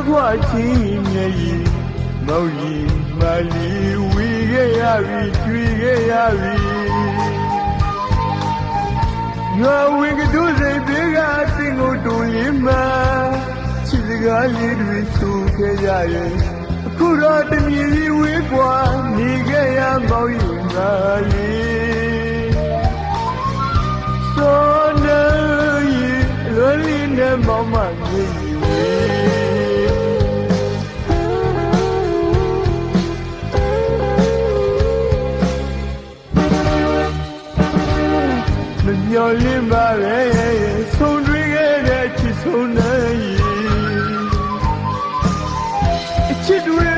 ခွချင်းမျက်ရည်မောက်ရည်မလီဝီခဲ့ရပြီကျွေခဲ့ရပြီရွာဝင်ကတူးစိတ်ပေးကတင်ကိုတူလေးမှချစ်စကားလေးတွေဆိုခဲ့ကြရဲ့အခုတော့တမြည်ဝေးกว่าနေခဲ့ရမောက်ရည်မလီဆိုနေလွန်လီနဲ့မောင်မနေဝေးမမျော်လင့်ပါပဲဆုံးတွေ့ခဲ့တဲ့ချစ်ဆုံးနေအချစ်တွေ